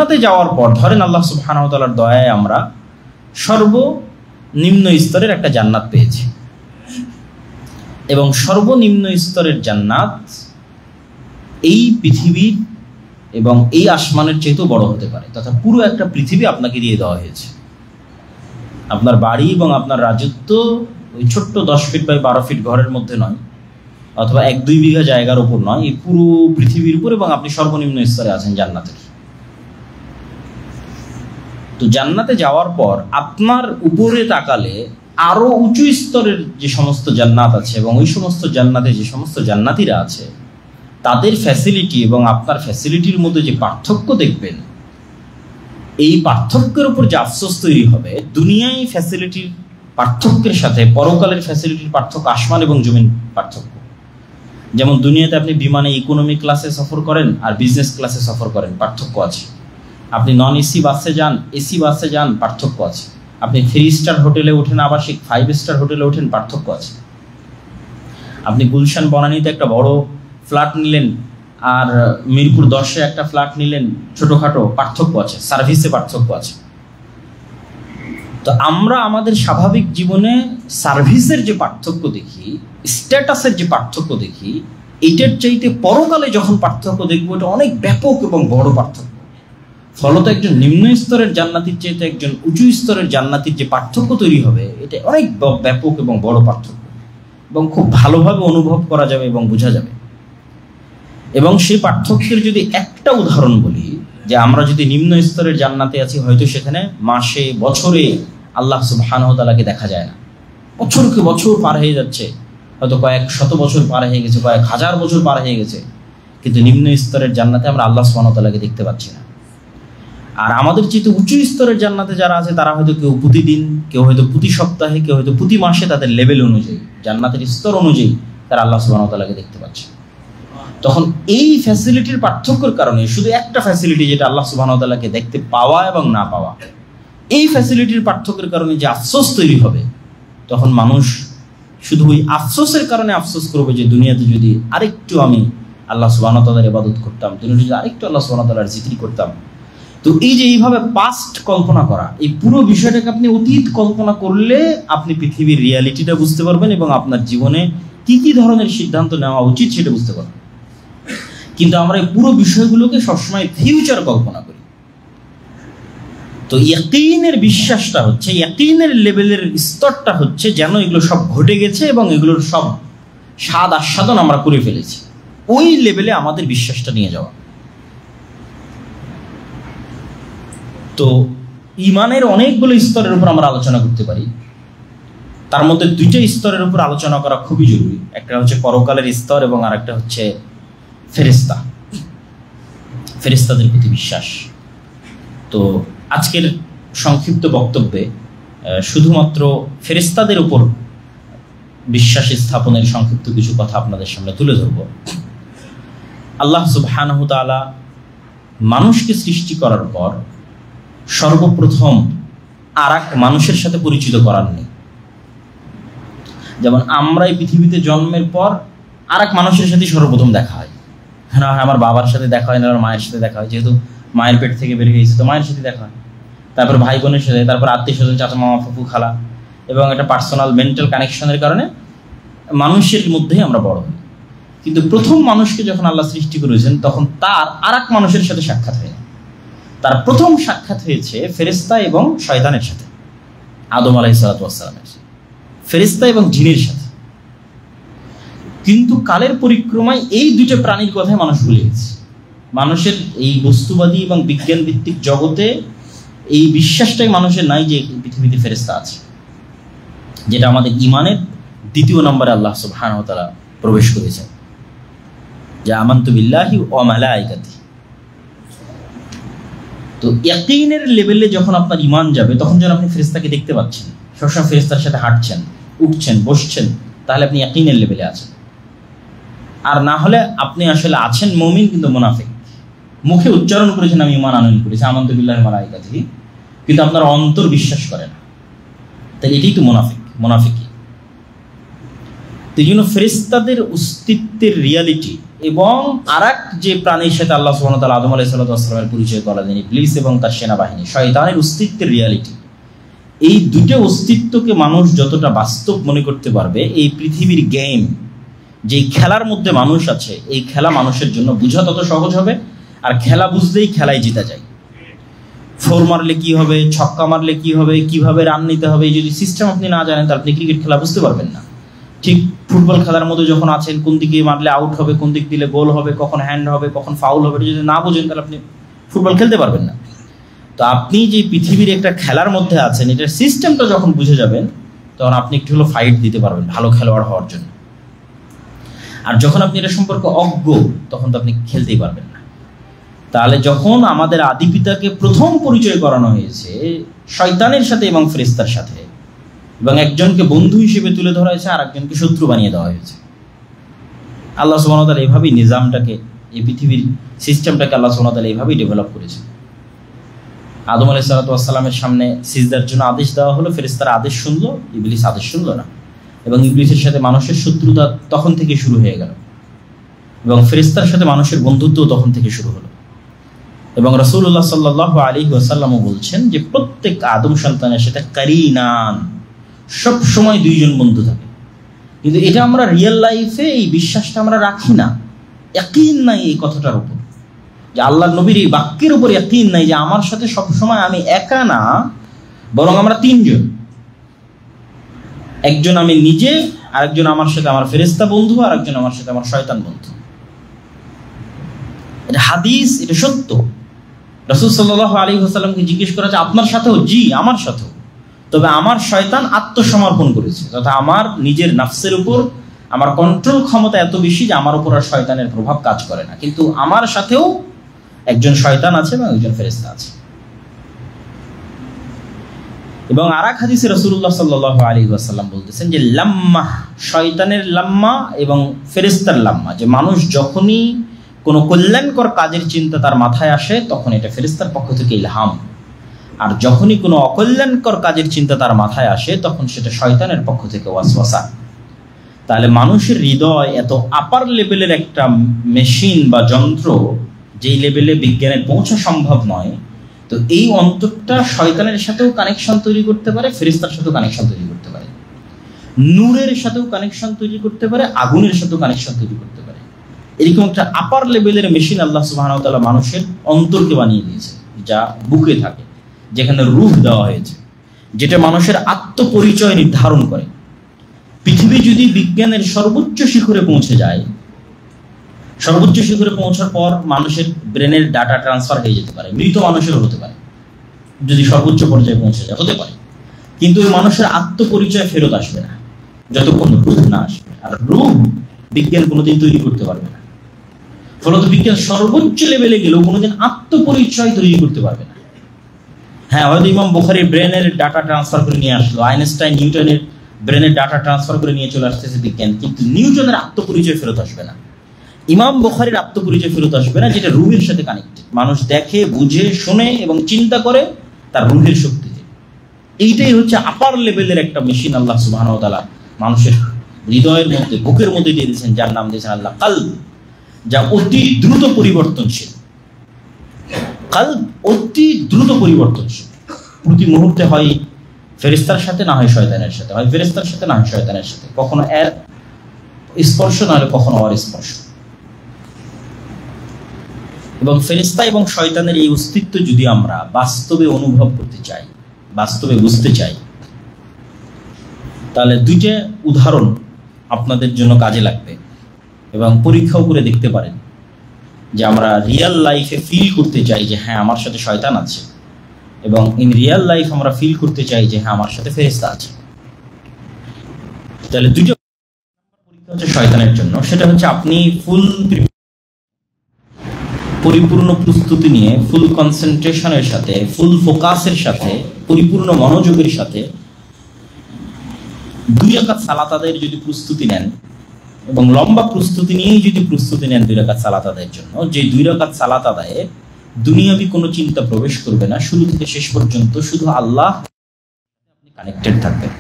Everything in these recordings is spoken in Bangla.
জান্নাতে যাওয়ার পর ধরেন আল্লাহ সুবহানাহু ওয়া তাআলার দয়ায় আমরা সর্বনিম্ন স্তরের একটা জান্নাত পেয়েছি, এবং সর্বনিম্ন স্তরের জান্নাত এই পৃথিবীর এবং এই আসমানের চেয়েও বড় হতে পারে, তথা পুরো একটা পৃথিবী আপনাকে দিয়ে দেওয়া হয়েছে। আপনার বাড়ি এবং আপনার রাজত্ব ওই ছোট্ট 10 ফিট বাই 12 ফিট ঘরের মধ্যে নয়, অথবা 1-2 বিঘা জায়গার উপর নয়, এই পুরো পৃথিবীর উপর, এবং আপনি সর্বনিম্ন স্তরে আছেন জান্নাতের। তো জান্নাতে যাওয়ার পর আপনার উপরে তাকালে আরো উঁচু স্তরের যে সমস্ত জান্নাত আছে এবং ওই সমস্ত জান্নাতে যে সমস্ত জান্নাতীরা আছে তাদের ফ্যাসিলিটি এবং আপনার ফ্যাসিলিটির মধ্যে যে পার্থক্য দেখবেন, এই পার্থক্যের উপর যে আফসোস তৈরি হবে, দুনিয়ায় ফ্যাসিলিটির পার্থক্যের সাথে পরকালের ফ্যাসিলিটির পার্থক্য আসমান এবং জমিন পার্থক্য। যেমন দুনিয়াতে আপনি বিমানে ইকোনমি ক্লাসে সফর করেন আর বিজনেস ক্লাসে সফর করেন, পার্থক্য আছে। আপনি নন এসি বাসে যান, এসি বাসে যান, পার্থক্য আছে। আপনি 3 স্টার হোটেলে ওঠেন, আবাসিক 5 স্টার হোটেলে ওঠেন, পার্থক্য আছে। আপনি গুলশান বনানীতে একটা বড় ফ্ল্যাট নিলেন আর মিরপুর 10-এ একটা ফ্ল্যাট নিলেন, ছোটোখাটো, পার্থক্য আছে, সার্ভিসে পার্থক্য আছে। তো আমরা আমাদের স্বাভাবিক জীবনে সার্ভিসের যে পার্থক্য দেখি, স্ট্যাটাসের যে পার্থক্য দেখি, এইটার চাইতে পরকালে যখন পার্থক্য দেখবো এটা অনেক ব্যাপক এবং বড় পার্থক্য। ফলত একজন নিম্ন স্তরের জান্নাতির চাইতে একজন উঁচু স্তরের জান্নাতির যে পার্থক্য তৈরি হবে, এটা অনেক ব্যাপক এবং বড় পার্থক্য, এবং খুব ভালোভাবে অনুভব করা যাবে এবং বোঝা যাবে। এবং সেই পার্থক্যের যদি একটা উদাহরণ বলি, যে আমরা যদি নিম্ন স্তরের জান্নাতে আছি, হয়তো সেখানে মাসে বছরে আল্লাহ সুবহানাহু ওয়া তাআলাকে দেখা যায় না, বছরকে বছর পার হয়ে যাচ্ছে, হয়তো কয়েক শত বছর পার হয়ে গেছে, কয়েক হাজার বছর পার হয়ে গেছে, কিন্তু নিম্ন স্তরের জান্নাতে আমরা আল্লাহ সুবহানাহু ওয়া তাআলাকে দেখতে পাচ্ছি না। আর আমাদের চেয়ে উঁচু স্তরের জান্নাতে যারা আছে তারা হয়তো কেউ প্রতিদিন, কেউ হয়তো প্রতি সপ্তাহে, কেউ হয়তো প্রতি মাসে, তাদের লেভেল অনুযায়ী, জান্নাতের স্তর অনুযায়ী তারা আল্লাহ সুবহানাহু ওয়া তাআলাকে দেখতে পাচ্ছে। তখন এই ফ্যাসিলিটির পার্থক্যের কারণে, শুধু একটা ফ্যাসিলিটি যেটা আল্লাহ সুবহানাহু ওয়া তাআলাকে দেখতে পাওয়া এবং না পাওয়া, এই ফ্যাসিলিটির পার্থক্যের কারণে যে আফসোস তৈরি হবে, তখন মানুষ শুধু ওই আফসোসের কারণে আফসোস করবে যে দুনিয়াতে যদি আরেকটু আমি আল্লাহ সুবহানাহু ওয়া তাআলার ইবাদত করতাম, দুনিয়াতে যদি আরেকটু আল্লাহ সুবহানাহু ওয়া তাআলার জিকির করতাম। তো এই যে এইভাবে পাস্ট কল্পনা করা, এই পুরো বিষয়টাকে আপনি অতীত কল্পনা করলে আপনি পৃথিবীর রিয়ালিটিটা বুঝতে পারবেন এবং আপনার জীবনে কি কি ধরনের সিদ্ধান্ত নেওয়া উচিত সেটা বুঝতে পারবেন। কিন্তু আমরা এই পুরো বিষয়গুলোকে সবসময় ফিউচার কল্পনা করি। তো ইয়াকিনের বিশ্বাসটা হচ্ছে, ইয়াকিনের লেভেলের স্তরটা হচ্ছে যেন এগুলো সব ঘটে গেছে এবং এগুলোর সব স্বাদ আস্বাদন আমরা করে ফেলেছি, ওই লেভেলে আমাদের বিশ্বাসটা নিয়ে যাওয়া। তো ইমানের অনেকগুলো স্তরের উপর আমরা আলোচনা করতে পারি, তার মধ্যে 2টা স্তরের উপর আলোচনা করা খুবই জরুরি। একটা হচ্ছে পরকালের স্তর এবং আরেকটা হচ্ছে ফেরেশতা, ফেরেশতাদের প্রতি বিশ্বাস। তো আজকের সংক্ষিপ্ত বক্তব্যে শুধুমাত্র ফেরেশতাদের উপর বিশ্বাস স্থাপনের সংক্ষিপ্ত কিছু কথা আপনাদের সামনে তুলে ধরব। আল্লাহ সুবহানাহু ওয়া তাআলা মানুষকে সৃষ্টি করার পর সর্বপ্রথম আরেক মানুষের সাথে পরিচিত করাননি। যেমন আমরা এই পৃথিবীতে জন্মের পর আরেক মানুষের সাথে সর্বপ্রথম দেখা হয়, না হয় আমার বাবার সাথে দেখা হয়, না আমার মায়ের সাথে দেখা হয়, যেহেতু মায়ের পেট থেকে বের হয়েছে তো মায়ের সাথে দেখা হয়, তারপর ভাই বোনের সাথে, তারপর আত্মীয় স্বজন, চাচা মামা ফুফু খালা, এবং একটা পার্সোনাল মেন্টাল কানেকশনের কারণে মানুষের মধ্যেই আমরা বড় হই। কিন্তু প্রথম মানুষকে যখন আল্লাহ সৃষ্টি করেছেন তখন তার আরেক মানুষের সাথে সাক্ষাৎ হয়। তার প্রথম সাক্ষাৎ হয়েছে ফেরেশতা এবং শয়তানের সাথে, আদম আলাইহিস সালাতু ওয়াস সালামের, ফেরেশতা এবং জিনের সাথে। কিন্তু কালের পরিক্রমায় এই 2টা প্রাণীর কথাই মানুষ ভুলে গেছে। মানুষের এই বস্তুবাদী এবং বিজ্ঞান ভিত্তিক জগতে এই বিশ্বাসটাই মানুষের নাই যে পৃথিবীতে ফেরেশতা আছে, যেটা আমাদের ইমানের 2য় নম্বরে আল্লাহ সুবহানাহু ওয়া তাআলা প্রবেশ করেছেন, যে আমানতু বিল্লাহি ওয়া মালাইকাতিহি। তো ইয়াকিনের লেভেলে যখন আপনার ইমান যাবে তখন যখন আপনি ফেরেশতাকে দেখতে পাচ্ছেন, সবসময় ফেরেশতার সাথে হাঁটছেন, উঠছেন, বসছেন, তাহলে আপনি ইয়াকিনের লেভেলে আছেন। আর না হলে আপনি আসলে আছেন মুমিন কিন্তু মুনাফিক, মুখে উচ্চারণ করেছেন আমি ঈমান আনয়ন করেছি আমানতু বিল্লাহি ওয়া মালাইকাতিহি, কিন্তু আপনার অন্তর বিশ্বাস করে না, তাই এটাই তো মুনাফিকি। তো এই জন্য ফেরেশতাদের অস্তিত্বের রিয়ালিটি এবং আরেক যে প্রাণীর সাথে আল্লাহ সুবহানাহু ওয়া তাআলা আদম আলাইহিস সালামের পরিচয় করালেন, ইবলিস এবং তার সেনাবাহিনী, শয়তানের অস্তিত্বের রিয়ালিটি, এই দুটো অস্তিত্বকে মানুষ যতটা বাস্তব মনে করতে পারবে, এই পৃথিবীর গেম, যে খেলার মধ্যে মানুষ আছে, এই খেলা মানুষের জন্য বোঝা তত সহজ হবে। আর খেলা বুঝলেই খেলায় জিতা যায়। ফোর মারলে কি হবে, ছক্কা মারলে কি হবে, কিভাবে রান নিতে হবে, যদি সিস্টেম আপনি না জানেন তাহলে আপনি ক্রিকেট খেলা বুঝতে পারবেন না। ঠিক ফুটবল খেলার মধ্যে যখন আছেন, কোন দিকে মারলে আউট হবে, কোন দিক দিলে গোল হবে, কখন হ্যান্ড হবে, কখন ফাউল হবে, যদি না বোঝেন তাহলে আপনি ফুটবল খেলতে পারবেন না। তো আপনি যে পৃথিবীর একটা খেলার মধ্যে আছেন, এটার সিস্টেমটা যখন বুঝে যাবেন, তখন আপনি একটু হলো ফাইট দিতে পারবেন ভালো খেলোয়াড় হওয়ার জন্য। আর যখন আপনি এটা সম্পর্কে অজ্ঞ, তখন তো আপনি খেলতেই পারবেন না। তাহলে যখন আমাদের আদি পিতাকে প্রথম পরিচয় করানো হয়েছে শয়তানের সাথে এবং ফেরেশতার সাথে, এবং একজনকে বন্ধু হিসেবে তুলে ধরা হয়েছে, আর একজনকে শত্রু বানিয়ে দেওয়া হয়েছে। আল্লাহ সুবহানাহু ওয়া তাআলা এইভাবেই নিজামটাকে, এই পৃথিবীর সিস্টেমটাকে আল্লাহ সুবহানাহু ওয়া তাআলা এইভাবেই ডেভেলপ করেছে। আদম আলাইহিস সালামের সামনে সিজদার জন্য আদেশ দেওয়া হলো, ফেরেশতারা আদেশ শুনলো, ইবলিস আদেশ শুনলো না, এবং ইবলিসের সাথে মানুষের শত্রুতা তখন থেকে শুরু হয়ে গেল, এবং ফেরেশতার সাথে মানুষের বন্ধুত্ব তখন থেকে শুরু হলো। এবং রাসূলুল্লাহ সাল্লাল্লাহু আলাইহি ওয়াসাল্লামও বলছেন যে প্রত্যেক আদম সন্তানের সাথে কারিনান, সব সময় দুইজন বন্ধু থাকে। কিন্তু এটা আমরা রিয়েল লাইফে এই বিশ্বাসটা আমরা রাখি না, ইয়াকিন নাই এই কথাটার উপর, যে আল্লাহর নবীর এই বাক্যের উপর ইয়াকিন নাই যে আমার সাথে সব সময় আমি একা না, বরং আমরা তিনজন। একজন আমি নিজে, আরেকজন আমার সাথে আমার ফেরেশতা বন্ধু, আরেকজন আমার সাথে আমার শয়তান বন্ধু। এটা হাদিস, এটা সত্য। রাসূল সাল্লাল্লাহু আলাইহি ওয়াসাল্লামকে জিজ্ঞেস করা যে আপনার সাথেও? জি, আমার সাথেও। তবে আমার শয়তান আত্মসমর্পণ করেছে, তথা আমার নিজের নাফসের উপর আমার কন্ট্রোল ক্ষমতা এত বেশি যে আমার উপর আর শয়তানের প্রভাব কাজ করে না। কিন্তু আমার সাথেও একজন শয়তান আছে এবং একজন ফেরেশতা আছে। এবং আরেক হাদিসে রাসূলুল্লাহ সাল্লাল্লাহু আলাইহি ওয়াসাল্লাম বলতেছেন যে লাম্মা, শয়তানের লাম্মা এবং ফেরেশতার লাম্মা, যে মানুষ যখনই কোনো কল্যাণকর কাজের চিন্তা তার মাথায় আসে, তখন এটা ফেরেশতার পক্ষ থেকে ইলহাম, আর যখনই কোনো অকল্যাণকর কাজের চিন্তা তার মাথায় আসে, তখন সেটা শয়তানের পক্ষ থেকে ওয়াসওয়াসা। তাহলে মানুষের হৃদয় এত আপার লেভেলের একটা মেশিন বা যন্ত্র, যেই লেভেলে বিজ্ঞানের পৌঁছা সম্ভব নয়। তো এই অন্তরটা শয়তানের সাথেও কানেকশন তৈরি করতে পারে, ফেরেশতার সাথেও কানেকশন তৈরি করতে পারে, নূরের সাথেও কানেকশন তৈরি করতে পারে, আগুনের সাথেও কানেকশন তৈরি করতে পারে। এরকম একটা আপার লেভেলের মেশিন আল্লাহ সুবহানাহু ওয়া তাআলা মানুষের অন্তরকে বানিয়ে দিয়েছে, যা বুকে থাকে, যেখানে রূহ দেওয়া হয়েছে, যেটা মানুষের আত্মপরিচয় নির্ধারণ করে। পৃথিবী যদি বিজ্ঞানের সর্বোচ্চ শিখরে পৌঁছে যায়, সর্বোচ্চ শিখরে পৌঁছার পর মানুষের ব্রেনের ডাটা ট্রান্সফার হয়ে যেতে পারে, মৃত মানুষেরও হতে পারে, যদি সর্বোচ্চ পর্যায়ে পৌঁছে যায় হতে পারে। কিন্তু ওই মানুষের আত্মপরিচয় ফেরত আসবে না যতক্ষণ রূহ না আসবে। আর রূহ বিজ্ঞান কোনোদিন তৈরি করতে পারবে না। ফলত বিজ্ঞান সর্বোচ্চ লেভেলে গেলেও কোনোদিন আত্মপরিচয় তৈরি করতে পারবে না। হ্যাঁ, হয়তো ইমাম বুখারীর ব্রেনের ডাটা ট্রান্সফার করে নিয়ে আসলো, আইনস্টাইন নিউটনের ব্রেনের ডাটা ট্রান্সফার করে নিয়ে চলে আসতেছে বিজ্ঞান, কিন্তু নিউটনের আত্মপরিচয় ফেরত আসবে না, ইমাম বুখারীর আত্মপরিচয় ফেরত আসবে না, যেটা রূহের সাথে কানেক্টেড। মানুষ দেখে, বুঝে, শুনে এবং চিন্তা করে তার রূহের শক্তিতে। এইটাই হচ্ছে আপার লেভেলের একটা মেশিন আল্লাহ সুবহানাহু ওয়া তাআলা মানুষের হৃদয়ের মধ্যে, বুকের মধ্যে দিয়ে দিয়েছেন, যার নাম দিয়েছেন আল্লাহ কলব, যা অতি দ্রুত পরিবর্তনশীল। কলব অতি দ্রুত পরিবর্তনশীল, প্রতি মুহূর্তে হয় ফেরেশতার সাথে, না হয় শয়তানের সাথে, হয় ফেরেশতার সাথে, না হয় শয়তানের সাথে, কখনো এর স্পর্শ, না হলে কখনো ওর স্পর্শ। এবং ফেরেশতা এবং শয়তানের এই অস্তিত্ব যদি আমরা বাস্তবে অনুভব করতে চাই, বাস্তবে বুঝতে চাই, তাহলে দুইটা উদাহরণ আপনাদের জন্য কাজে লাগবে, এবং পরীক্ষাও করে দেখতে পারেন যে আমরা রিয়েল লাইফে ফিল করতে চাই যে হ্যাঁ আমার সাথে শয়তান আছে, এবং ইন রিয়েল লাইফ আমরা ফিল করতে চাই যে হ্যাঁ আমার সাথে ফেরেশতা আছে। তাহলে দুইটা পরীক্ষা হচ্ছে শয়তানের জন্য। সেটা হচ্ছে আপনি পরিপূর্ণ প্রস্তুতি নিয়ে, ফুল কনসেন্ট্রেশনের সাথে, ফুল ফোকাসের সাথে, পরিপূর্ণ মনোযোগের সাথে 2 রাকাত সালাত আদায়ের যদি প্রস্তুতি নেন, এবং লম্বা প্রস্তুতি নিয়েই যদি প্রস্তুতি নেন 2 রাকাত সালাত আদায়ের জন্য, যে 2 রাকাত সালাত আদায়ে দুনিয়াবি কোনো চিন্তা প্রবেশ করবে না, শুরু থেকে শেষ পর্যন্ত শুধু আল্লাহ আপনি কানেক্টেড থাকবেন।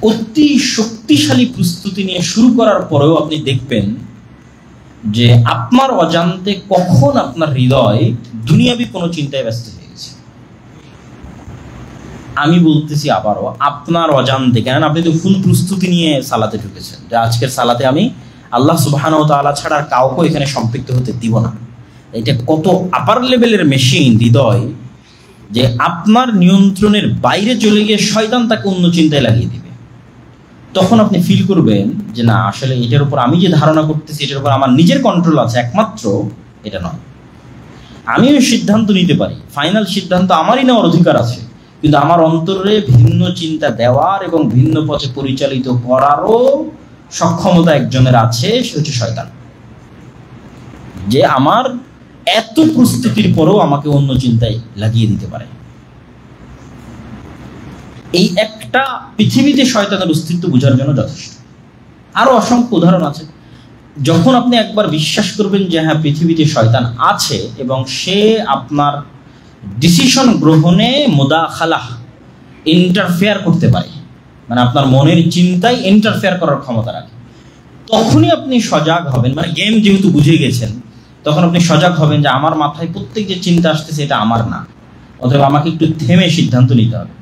অতি শক্তিশালী প্রস্তুতি নিয়ে শুরু করার পরেও আপনি দেখবেন যে আপনার অজান্তে কখন আপনার হৃদয় দুনিয়াবি কোনো চিন্তায় ব্যস্ত হয়ে গেছে। আমি বলতেছি আবারও, আপনার অজান্তে, কেন আপনি তো ফুল প্রস্তুতি নিয়ে সালাতে ঢুকেছেন যে আজকের সালাতে আমি আল্লাহ সুবহানাহু ওয়া তাআলা ছাড়া আর কাউকে এখানে সম্পৃক্ত হতে দিব না। এটা কত আপার লেভেলের মেশিন হৃদয়, যে আপনার নিয়ন্ত্রণের বাইরে চলে গিয়ে শয়তান তাকে অন্য চিন্তায় লাগিয়ে দিবে। তখন আপনি ফিল করবেন যে না, আসলে এটার উপর আমি যে ধারণা করতেছি এটার উপর আমার নিজের কন্ট্রোল আছে, একমাত্র এটা নয়। আমিও সিদ্ধান্ত নিতে পারি, ফাইনাল সিদ্ধান্ত আমারই নেওয়ার অধিকার আছে, কিন্তু আমার অন্তরে ভিন্ন চিন্তা দেওয়ার এবং ভিন্ন পথে পরিচালিত করারও সক্ষমতা একজনের আছে, সে হচ্ছে শয়তান। যে আমার এত প্রস্তুতির পরেও আমাকে অন্য চিন্তায় লাগিয়ে দিতে পারে। এই একটা পৃথিবীতে শয়তানের অস্তিত্ব বোঝার জন্য যথেষ্ট। আরো অসংখ্য উদাহরণ আছে। যখন আপনি একবার বিশ্বাস করবেন যে হ্যাঁ পৃথিবীতে শয়তান আছে এবং সে আপনার ডিসিশন গ্রহণে মুদাখালাহ, ইন্টারফেয়ার করতে পারে, মানে আপনার মনের চিন্তায় ইন্টারফেয়ার করার ক্ষমতা রাখে, তখনই আপনি সজাগ হবেন। মানে গেম যেহেতু বুঝে গেছেন, তখন আপনি সজাগ হবেন যে আমার মাথায় প্রত্যেক যে চিন্তা আসতেছে এটা আমার না, অথবা আমাকে একটু থেমে সিদ্ধান্ত নিতে হবে।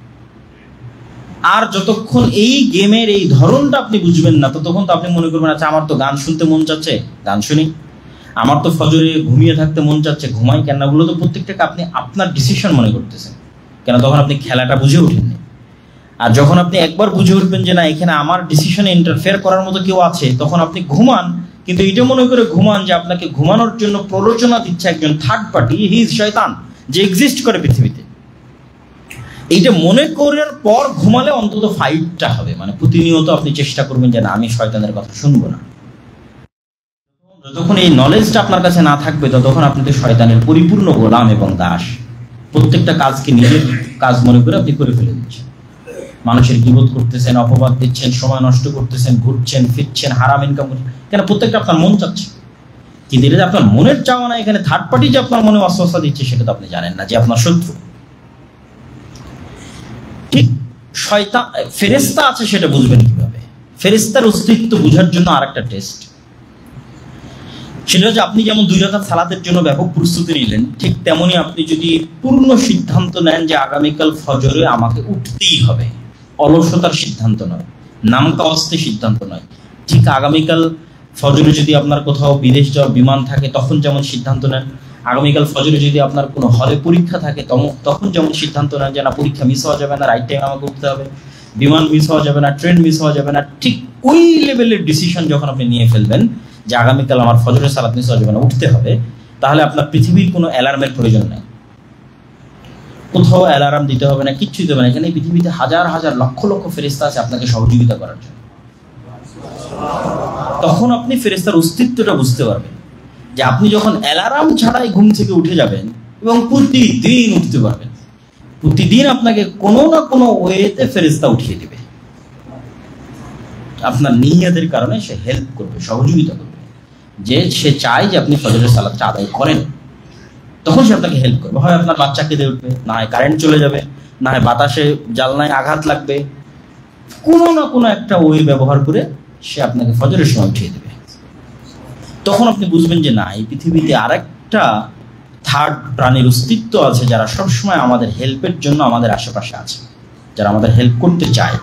আর যতক্ষণ এই গেমের এই ধরনটা আপনি বুঝবেন না, ততক্ষণ তো আপনি মনে করবেন আচ্ছা আমার তো গান শুনতে মন চাচ্ছে, গান শুনি, আমার তো ফজরে ঘুমিয়ে থাকতে মন চাচ্ছে, ঘুমাই কেন। ওগুলো তো প্রত্যেকটাকে আপনি আপনার ডিসিশন মনে করতেছেন, কেন তখন আপনি খেলাটা বুঝে ওঠেননি। আর যখন আপনি একবার বুঝে উঠবেন যে না এখানে আমার ডিসিশনে ইন্টারফেয়ার করার মতো কেউ আছে, তখন আপনি ঘুমান, কিন্তু এটা মনে করে ঘুমান যে আপনাকে ঘুমানোর জন্য প্ররোচনা দিচ্ছে একজন থার্ড পার্টি, হি ইজ শয়তান, যে এক্সিস্ট করে পৃথিবীতে। এইটা মনে করার পর ঘুমালে অন্তত ফাইটটা হবে, মানে প্রতিনিয়ত আপনি চেষ্টা করবেন যে না আমি শয়তানের কথা শুনবো না। যতক্ষণ এই নলেজটা আপনার কাছে না থাকবে, ততক্ষণ আপনি তো শয়তানের পরিপূর্ণ গোলাম এবং দাস। প্রত্যেকটা কাজকে নিজের কাজ মনে করে আপনি করে ফেলে দিচ্ছেন। মানুষের গীবত করতেছেন, অপবাদ দিচ্ছেন, সময় নষ্ট করতেছেন, ঘুরছেন ফিরছেন, হারাম ইনকাম করছেন, কেন প্রত্যেকটা আপনার মন চাচ্ছে। কিন্তু এটা যে আপনার মনের চাওয়া না, এখানে থার্ড পার্টি যে আপনার মনে অস্বস্থতা দিচ্ছে সেটা তো আপনি জানেন না, যে আপনার শত্রু। ঠিক শয়তান ফেরেশতা আছে সেটা বুঝবেন কিভাবে? ফেরেশতার অস্তিত্ব বোঝার জন্য আরেকটা টেস্ট, সেটা হচ্ছে আপনি যেমন 2 রাকাত সালাতের জন্য ব্যাপক প্রস্তুতি নিলেন, ঠিক তেমনি আপনি যদি পূর্ণ সিদ্ধান্ত নেন যে আগামীকাল ফজরে আমাকে উঠতেই হবে, অলসতার সিদ্ধান্ত নয়, নামকাওয়াস্তে সিদ্ধান্ত নয়, ঠিক আগামীকাল ফজরে যদি আপনার কোথাও বিদেশ যাওয়ার বিমান থাকে তখন যেমন সিদ্ধান্ত নেন, আগামীকাল ফজরে যদি আপনার কোনো হলে পরীক্ষা থাকে তখন যেমন সিদ্ধান্ত নেন যে না পরীক্ষা মিস হওয়া যাবে না, রাইট টাইম আমাকে উঠতে হবে, বিমান মিস হওয়া যাবে না, ট্রেন মিস হওয়া যাবে না, ঠিক ওই লেভেলের ডিসিশন যখন আপনি নিয়ে ফেলবেন যে আগামীকাল আমার ফজরের সালাত মিস হওয়া যাবে না, উঠতে হবে, তাহলে আপনার পৃথিবীর কোনো অ্যালার্মের প্রয়োজন নেই, কোথাও অ্যালার্ম দিতে হবে না, কিচ্ছুই দেবে না। এখানে পৃথিবীতে হাজার হাজার লক্ষ লক্ষ ফেরেশতা আছে আপনাকে সহযোগিতা করার জন্য। তখন আপনি ফেরেশতার অস্তিত্বটা বুঝতে পারবেন, যে আপনি যখন অ্যালার্ম ছাড়াই ঘুম থেকে উঠে যাবেন এবং প্রতিদিন উঠতে পারবেন, প্রতিদিন আপনাকে কোনো না কোনো ওয়েতে ফেরেশতা উঠিয়ে দেবে। আপনার নিয়তের কারণে সে হেল্প করবে, সহযোগিতা করবে, যে সে চায় যে আপনি ফজরের সালাতটা আদায় করেন, তখন সে আপনাকে হেল্প করবে। হয় আপনার বাচ্চা কেঁদে উঠবে, না হয় কারেন্ট চলে যাবে, না হয় বাতাসে জানলায় আঘাত লাগবে, কোনো না কোনো একটা ওয়ে ব্যবহার করে সে আপনাকে ফজরের সময় উঠিয়ে দেবে। তখন আপনি বুঝবেন যে না, এই পৃথিবীতে আরেকটা থার্ড প্রাণীর অস্তিত্ব আছে যারা সবসময় আমাদের হেল্পের জন্য আমাদের আশেপাশে আছে, যারা আমাদের হেল্প করতে চায়,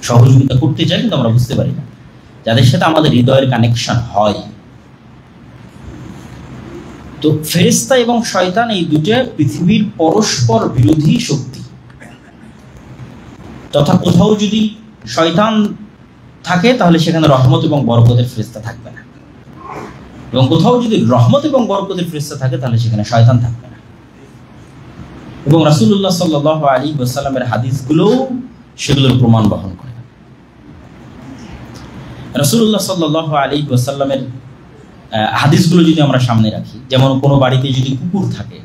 সহযোগিতা করতে চায়, কিন্তু আমরা বুঝতে পারি না, যাদের সাথে আমাদের হৃদয়ের কানেকশন হয়। তো ফেরেশতা এবং শয়তান এই দুটো পৃথিবীর পরস্পর বিরোধী শক্তি, তথা কোথাও যদি শয়তান থাকে তাহলে সেখানে রহমত এবং বরকতের ফেরেশতা থাকবে না, এবং কোথাও যদি রহমত এবং বরকতের ফেরেশতা থাকে তাহলে সেখানে শয়তান থাকবে না। এবং রাসূলুল্লাহ সাল্লাল্লাহু আলাইহি ওয়াসাল্লামের হাদিসগুলো সেগুলোর প্রমাণ বহন করে। রাসূলুল্লাহ সাল্লাল্লাহু আলাইহি ওয়াসাল্লামের হাদিসগুলো যদি আমরা সামনে রাখি, যেমন কোনো বাড়িতে যদি কুকুর থাকে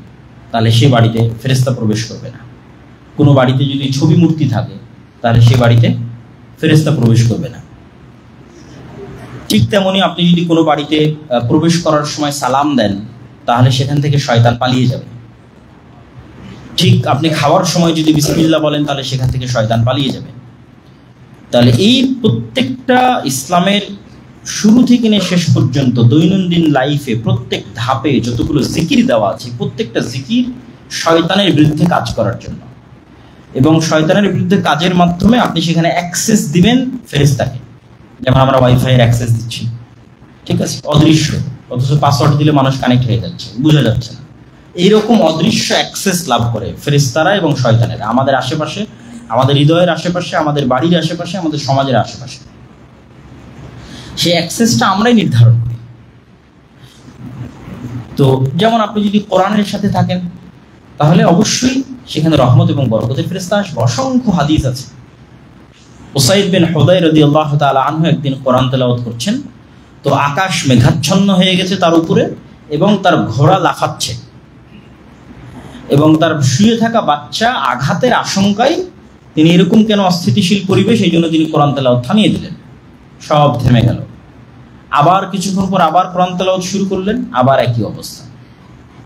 তাহলে সে বাড়িতে ফেরেশতা প্রবেশ করবে না, কোনো বাড়িতে যদি ছবি মূর্তি থাকে তাহলে সে বাড়িতে ফেরেশতা প্রবেশ করবে না। ঠিক তেমনি আপনি যদি কোনো বাড়িতে প্রবেশ করার সময় সালাম দেন তাহলে সেখান থেকে শয়তান পালিয়ে যাবে। ঠিক আপনি খাওয়ার সময় যদি বিসমিল্লাহ বলেন তাহলে সেখান থেকে শয়তান পালিয়ে যাবে। তাহলে এই প্রত্যেকটা ইসলামের শুরু থেকে নিয়ে শেষ পর্যন্ত দৈনন্দিন লাইফে প্রত্যেক ধাপে যতগুলো জিকির দেওয়া আছে, প্রত্যেকটা জিকির শয়তানের বিরুদ্ধে কাজ করার জন্য, এবং শয়তানের বিরুদ্ধে কাজের মাধ্যমে আপনি সেখানে অ্যাক্সেস দিবেন ফেরেশতাকে। যেমন আমরা ওয়াইফাইয়ের অ্যাক্সেস দিচ্ছি, ঠিক আছে, অদৃশ্য, অথচ পাসওয়ার্ড দিলে মানুষ কানেক্ট হয়ে যাচ্ছে, বোঝা যাচ্ছে না। এইরকম অদৃশ্য অ্যাক্সেস লাভ করে ফেরেশতারা এবং শয়তানেরা আমাদের আশেপাশে, আমাদের হৃদয়ের আশেপাশে, আমাদের বাড়ির আশেপাশে, আমাদের সমাজের আশেপাশে। সেই অ্যাক্সেসটা আমরাই নির্ধারণ করি। তো যেমন আপনি যদি কোরআনের সাথে থাকেন তাহলে অবশ্যই সেখানে রহমত এবং বরকতের ফেরেশতা আসবে। অসংখ্য হাদিস আছে। উসাইদ বিন হুদাইর রাদিয়াল্লাহু তাআলা আনহু একদিন কোরআন তেলাওয়াত করছেন, তো আকাশ মেঘাচ্ছন্ন হয়ে গেছে তার উপরে, এবং তার ঘোড়া লাফাচ্ছে, এবং তার শুয়ে থাকা বাচ্চা আঘাতের আশঙ্কায় তিনি এরকম কেন অস্থিতিশীল পরিবেশ, এই জন্য তিনি কোরআন তেলাওয়াত থামিয়ে দিলেন। সব থেমে গেল। আবার কিছুক্ষণ পর আবার কোরআন তেলাওয়াত শুরু করলেন, আবার একই অবস্থা।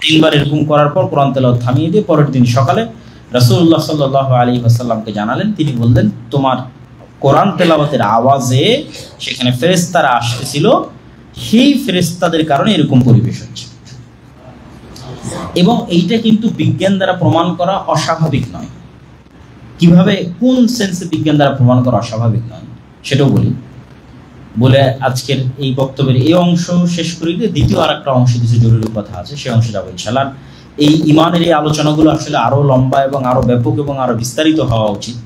3 বার এরকম করার পর কোরআন তেলাওয়াত থামিয়ে দিয়ে পরের দিন সকালে রাসূলুল্লাহ সাল্লাল্লাহু আলাইহি ওয়াসাল্লামকে জানালেন। তিনি বললেন, তোমার কোরআন তেলাওয়াতের আওয়াজে সেখানে ফেরেশতারা আসতেছিল, সেই ফেরেশতাদের কারণে এরকম পরিবেশ হচ্ছে। এবং এইটা কিন্তু বিজ্ঞান দ্বারা প্রমাণ করা অস্বাভাবিক নয়। কিভাবে, কোন সেন্সে বিজ্ঞান দ্বারা প্রমাণ করা অস্বাভাবিক নয় সেটাও বলে আজকের এই বক্তব্যের এই অংশ শেষ করি। দ্বিতীয় আর একটা অংশে কিছু জরুরি কথা আছে, সেই অংশে যাবো ইনশাআল্লাহ। এই ইমানের এই আলোচনাগুলো আসলে আরো লম্বা এবং আরো ব্যাপক এবং আরো বিস্তারিত হওয়া উচিত,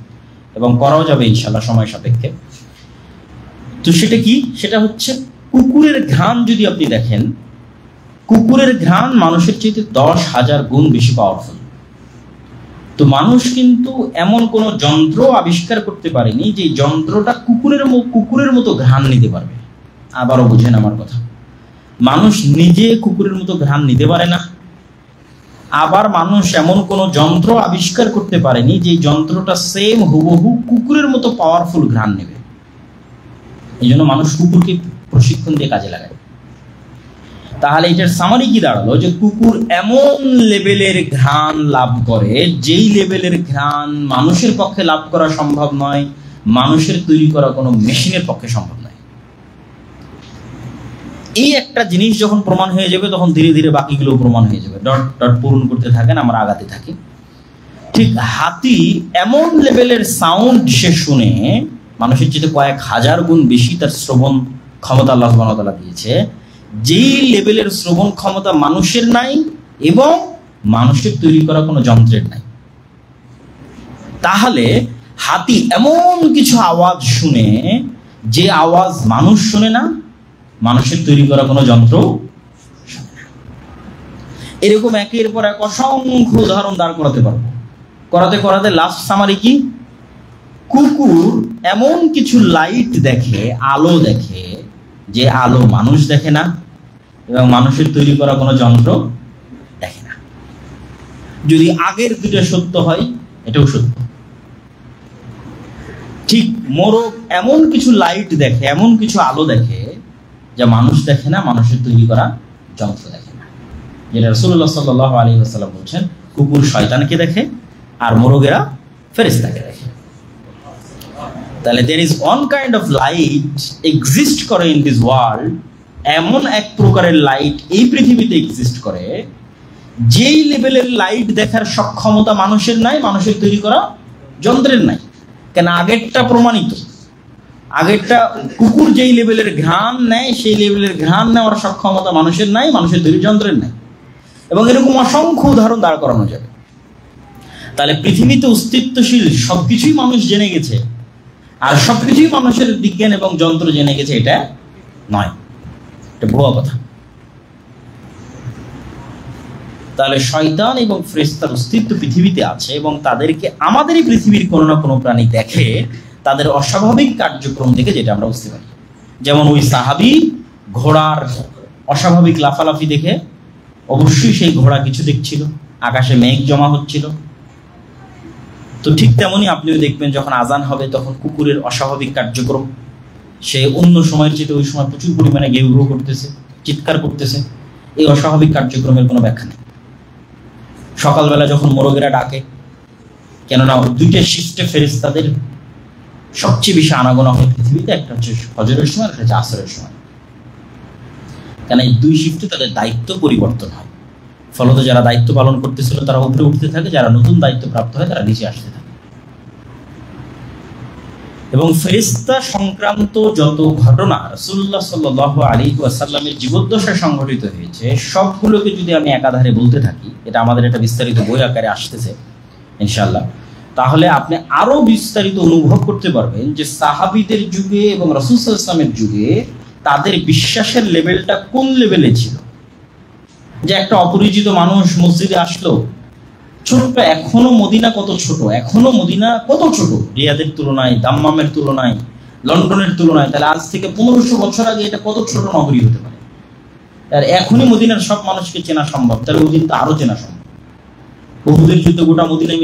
এবং করাও যাবে ইনশাআল্লাহ সময় সাপেক্ষে। তো সেটা কি? সেটা হচ্ছে কুকুরের ঘ্রাণ যদি আপনি দেখেন, কুকুরের ঘ্রাণ মানুষের চাইতে 10,000 গুণ বেশি পাওয়ারফুল। তো মানুষ কিন্তু এমন কোনো যন্ত্র আবিষ্কার করতে পারেনি যে যন্ত্রটা কুকুরের মতো ঘ্রাণ নিতে পারবে। আবারও বুঝেন আমার কথা, মানুষ নিজে কুকুরের মতো ঘ্রাণ নিতে পারে না। আবার মানুষ এমন কোনো যন্ত্র আবিষ্কার করতে পারেনি যে যন্ত্রটা সেম হুবহু কুকুরের মতো পাওয়ারফুল ঘ্রাণ নেবে। এই জন্য মানুষ কুকুরকে প্রশিক্ষণ দিয়ে কাজে লাগায়। তাহলে এটার সামারি কি দাঁড়ালো? যে কুকুর এমন লেভেলের ঘ্রাণ লাভ করে, যেই লেভেলের ঘ্রাণ মানুষের পক্ষে লাভ করা সম্ভব নয়, মানুষের তৈরি করা কোনো মেশিনের পক্ষে সম্ভব নয়। এই একটা জিনিস যখন প্রমাণ হয়ে যাবে, তখন ধীরে ধীরে বাকিগুলো প্রমাণ হয়ে যাবে। ডট ডট পূরণ করতে থাকেন, আমরা আগাতে থাকি। ঠিক হাতি এমন লেভেলের সাউন্ড সে শুনে, মানুষের চেয়ে কয়েক হাজার গুণ বেশি তার শ্রবণ ক্ষমতা আল্লাহ সুবহানাহু ওয়া তাআলা দিয়েছে, যেই লেভেলের শ্রবণ ক্ষমতা মানুষের নাই এবং মানুষের তৈরি করা কোনো যন্ত্রের নাই। তাহলে হাতি এমন কিছু আওয়াজ শুনে, যে আওয়াজ মানুষ শুনে না, মানুষের তৈরি করা কোনো যন্ত্র শুনে না। এরকম একের পর এক অসংখ্য উদাহরণ দাঁড় করাতে পারবো। করাতে করাতে লাস্ট সামারি কি? কুকুর এমন কিছু লাইট দেখে, আলো দেখে, যে আলো মানুষ দেখে না এবং মানুষের তৈরি করা কোনো যন্ত্র দেখে না। যদি আগের দুটো সত্য হয়, এটাও সত্য। ঠিক মোরগ এমন কিছু লাইট দেখে, এমন কিছু আলো দেখে, যা মানুষ দেখে না, মানুষের তৈরি করা যন্ত্র দেখে না। যেটা রাসূলুল্লাহ সাল্লাল্লাহু আলাইহি ওয়াসাল্লাম বলছেন, কুকুর শয়তানকে দেখে আর মোরগেরা ফেরেশতাকে দেখে। তাহলে there is one kind of light exist করে in this world, এমন এক প্রকারের লাইট এই পৃথিবীতে এক্সিস্ট করে, যেই লেভেলের লাইট দেখার সক্ষমতা মানুষের নাই, মানুষের তৈরি করা যন্ত্রের নাই। কেন? আগেরটা প্রমাণিত। আগেরটা কুকুর যেই লেভেলের ঘ্রাণ নেয়, সেই লেভেলের ঘ্রাণ নেওয়ার সক্ষমতা মানুষের নাই, মানুষের তৈরি যন্ত্রের নাই। এবং এরকম অসংখ্য উদাহরণ দাঁড় করানো যাবে। তাহলে পৃথিবীতে অস্তিত্বশীল সবকিছুই মানুষ জেনে গেছে, আর সবকিছুই মানুষের বিজ্ঞান এবং যন্ত্র জেনে গেছে, এটা নয়, এটা ভুয়া কথা। তাহলে শয়তান এবং ফেরেশতার অস্তিত্ব পৃথিবীতে আছে, এবং তাদেরকে আমাদেরই পৃথিবীর কোনো না কোনো প্রাণী দেখে তাদের অস্বাভাবিক কার্যক্রম থেকে, যেটা আমরা বুঝতে পারি। যেমন ওই সাহাবী ঘোড়ার অস্বাভাবিক লাফালাফি দেখে অবশ্যই সেই ঘোড়া কিছু দেখছিল, আকাশে মেঘ জমা হচ্ছিল। তো ঠিক তেমনই আপনিও দেখবেন, যখন আজান হবে তখন কুকুরের অস্বাভাবিক কার্যক্রম, সে অন্য সময়ের চেয়ে ওই সময় প্রচুর পরিমাণে গেউ গেউ করতেছে, চিৎকার করতেছে। এই অস্বাভাবিক কার্যক্রমের কোনো ব্যাখ্যা নেই। সকালবেলা যখন মোরগেরা ডাকে, কেননা দুইটা শিফটে ফেরেশতাদের সবচেয়ে বেশি আনাগোনা হয় পৃথিবীতে, একটা হচ্ছে ফজরের সময়, একটা হচ্ছে আসরের সময়। কেন এই দুই শিফটে তাদের দায়িত্ব পরিবর্তন হয়, ফলত যারা দায়িত্ব পালন করতেছিল তারা উপরে উঠতে থাকে, যারা নতুন দায়িত্ব প্রাপ্ত হয় তারা নিচে আসতে থাকে। এবং ফেরেশতা সংক্রান্ত যত ঘটনা রাসূলুল্লাহ সাল্লাল্লাহু আলাইহি ওয়াসাল্লামের জীবদ্দশায় সংঘটিত হয়েছে সবগুলোকে যদি আমি একাধারে বলতে থাকি, এটা আমাদের একটা বিস্তারিত বই আকারে আসতেছে ইনশাআল্লাহ, তাহলে আপনি আরো বিস্তারিত অনুভব করতে পারবেন যে সাহাবীদের যুগে এবং রাসূল সাল্লাল্লাহু আলাইহি ওয়াসাল্লামের যুগে তাদের বিশ্বাসের লেভেলটা কোন লেভেলে ছিল। যে একটা অপরিচিত মানুষ মসজিদে আসলো, ছোট্ট, এখনো মদিনা কত ছোট, এখনো মদিনা কত ছোট রিয়াদের তুলনায়, দাম্মামের তুলনায়, লন্ডনের তুলনায়, তাহলে আজ থেকে 1500 বছর আগে এটা কত ছোট নগরী হতে পারে। আর এখনই মদিনার সব মানুষকে চেনা সম্ভব, তাহলে ওই দিন তো আরো চেনা সম্ভব। উহুদের যুদ্ধে গোটা মদিনায়